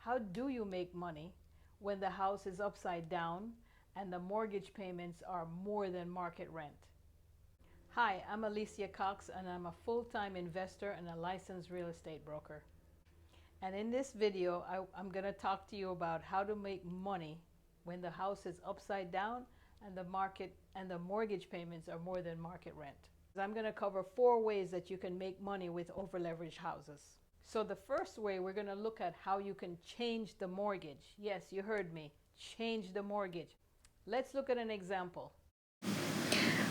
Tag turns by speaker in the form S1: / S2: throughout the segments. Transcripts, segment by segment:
S1: How do you make money when the house is upside down and the mortgage payments are more than market rent? Hi, I'm Alicia Cox and I'm a full-time investor and a licensed real estate broker. And in this video, I'm going to talk to you about how to make money when the house is upside down and the mortgage payments are more than market rent. I'm going to cover 4 ways that you can make money with over-leveraged houses. So the first way, we're going to look at how you can change the mortgage. Yes, you heard me. Change the mortgage. Let's look at an example.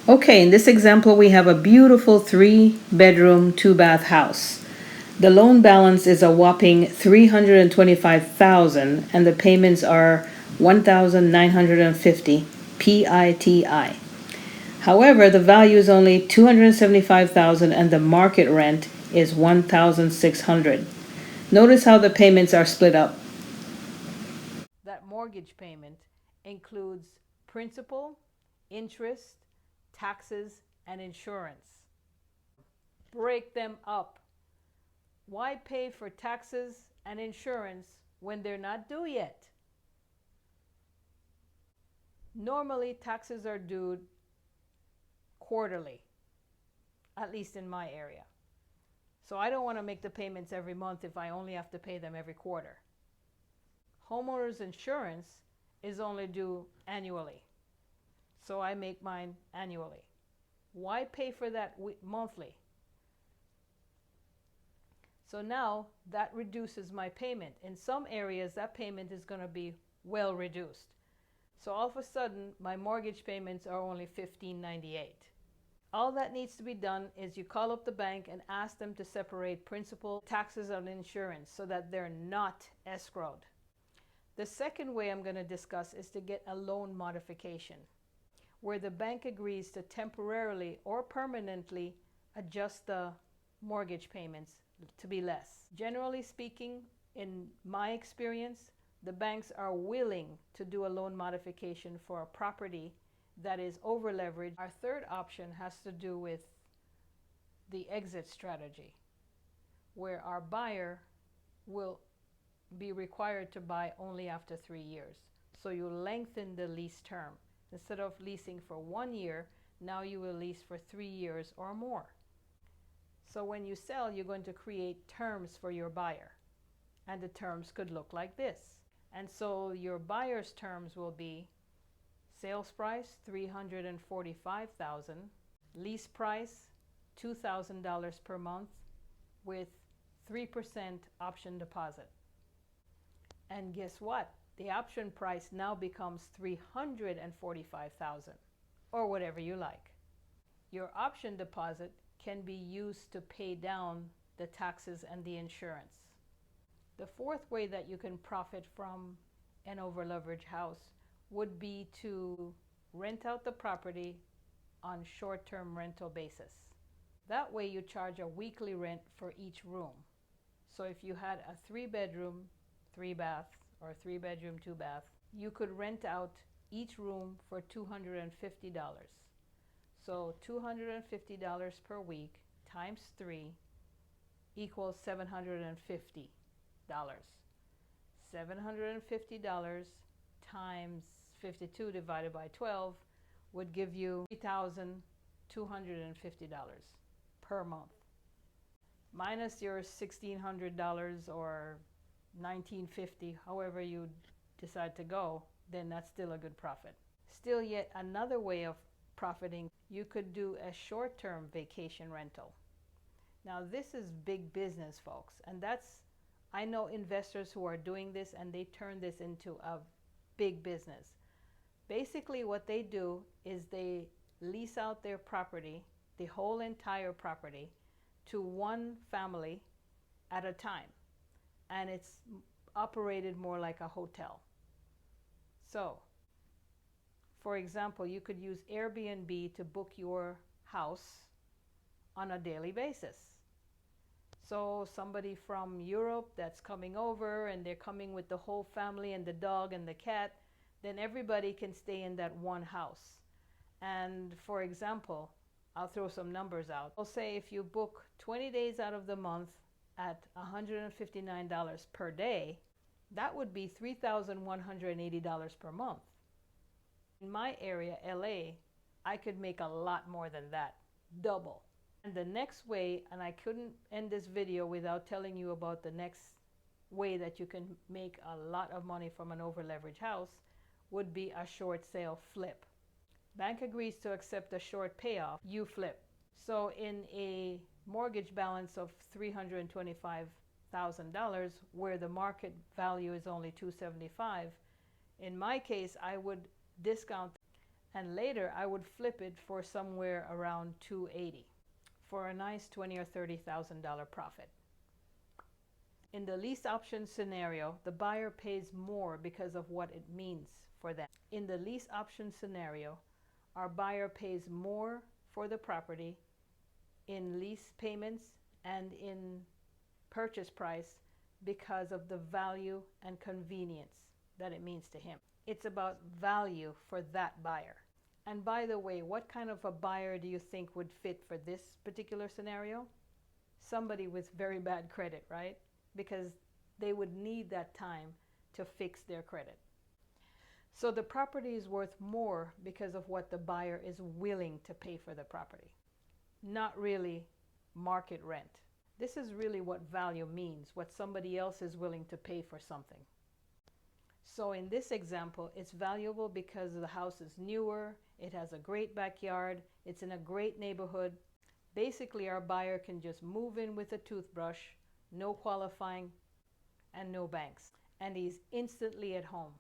S2: Okay, in this example, we have a beautiful 3-bedroom, 2-bath house. The loan balance is a whopping $325,000 and the payments are $1,950 PITI. However, the value is only $275,000 and the market rent is $1,600. Notice how the payments are split up.
S1: That mortgage payment includes principal, interest, taxes, and insurance. Break them up. Why pay for taxes and insurance when they're not due yet? Normally, taxes are due quarterly, at least in my area. So I don't want to make the payments every month if I only have to pay them every quarter. Homeowners insurance is only due annually. So I make mine annually. Why pay for that monthly? So now that reduces my payment. In some areas, that payment is going to be well reduced. So all of a sudden, my mortgage payments are only $1,598. All that needs to be done is you call up the bank and ask them to separate principal, taxes, and insurance so that they're not escrowed. The second way I'm going to discuss is to get a loan modification, where the bank agrees to temporarily or permanently adjust the mortgage payments to be less. Generally speaking, in my experience, the banks are willing to do a loan modification for a property that is over leveraged. Our third option has to do with the exit strategy, where our buyer will be required to buy only after 3 years. So you lengthen the lease term. Instead of leasing for 1 year, now you will lease for 3 years or more. So when you sell, you're going to create terms for your buyer. And the terms could look like this. And so your buyer's terms will be sales price $345,000, lease price $2,000 per month with 3% option deposit. And guess what? The option price now becomes $345,000 or whatever you like. Your option deposit can be used to pay down the taxes and the insurance. The fourth way that you can profit from an over-leveraged house would be to rent out the property on short-term rental basis. That way you charge a weekly rent for each room. So if you had a 3-bedroom, 3-bath, or 3-bedroom, 2-bath, you could rent out each room for $250. So $250 per week times 3 equals $750. $750 times 52 divided by 12 would give you $3,250 per month. Minus your $1,600 or $1,950, however you decide to go, then that's still a good profit. Still yet another way of profiting, you could do a short-term vacation rental. Now this is big business, folks, and I know investors who are doing this and they turn this into a big business. Basically what they do is they lease out their property, the whole entire property, to one family at a time. And it's operated more like a hotel. So, for example, you could use Airbnb to book your house on a daily basis. So somebody from Europe that's coming over and they're coming with the whole family and the dog and the cat, then everybody can stay in that one house. And for example, I'll throw some numbers out. I'll say if you book 20 days out of the month at $159 per day, That would be $3,180 per month. In my area, LA, I could make a lot more than that, double. And the next way, and I couldn't end this video without telling you about the next way that you can make a lot of money from an over-leveraged house, would be a short sale flip. Bank agrees to accept a short payoff, you flip. So in a mortgage balance of $325,000, where the market value is only $275,000, in my case, I would discount, and later I would flip it for somewhere around $280,000 for a nice $20,000 or $30,000 profit. In the lease option scenario, the buyer pays more because of what it means for them. In the lease option scenario, our buyer pays more for the property in lease payments and in purchase price because of the value and convenience that it means to him. It's about value for that buyer. And by the way, what kind of a buyer do you think would fit for this particular scenario? Somebody with very bad credit, right? Because they would need that time to fix their credit. So the property is worth more because of what the buyer is willing to pay for the property, not really market rent. This is really what value means, what somebody else is willing to pay for something. So in this example, it's valuable because the house is newer, it has a great backyard, it's in a great neighborhood. Basically, our buyer can just move in with a toothbrush, no qualifying, and no banks, and he's instantly at home.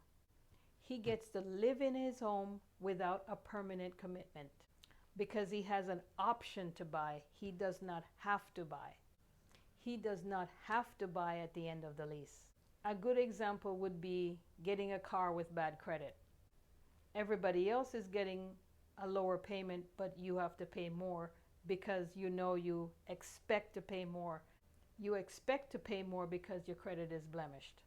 S1: He gets to live in his home without a permanent commitment because he has an option to buy. He does not have to buy. He does not have to buy at the end of the lease. A good example would be getting a car with bad credit. Everybody else is getting a lower payment, but you have to pay more because you know you expect to pay more. You expect to pay more because your credit is blemished.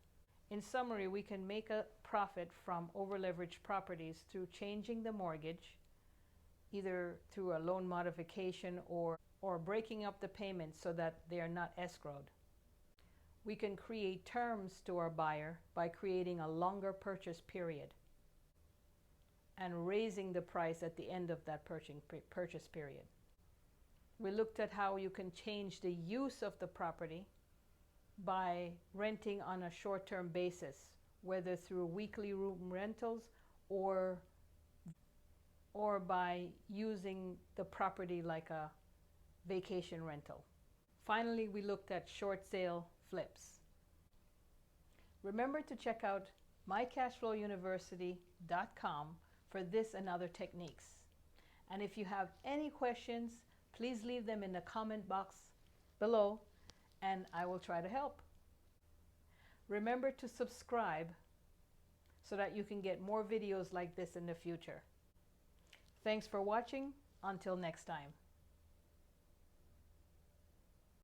S1: In summary, we can make a profit from over-leveraged properties through changing the mortgage, either through a loan modification or breaking up the payments so that they are not escrowed. We can create terms to our buyer by creating a longer purchase period and raising the price at the end of that purchase period. We looked at how you can change the use of the property by renting on a short-term basis, whether through weekly room rentals or by using the property like a vacation rental. Finally, we looked at short sale flips. Remember to check out mycashflowuniversity.com for this and other techniques. And if you have any questions, please leave them in the comment box below and I will try to help. Remember to subscribe so that you can get more videos like this in the future. Thanks for watching. Until next time.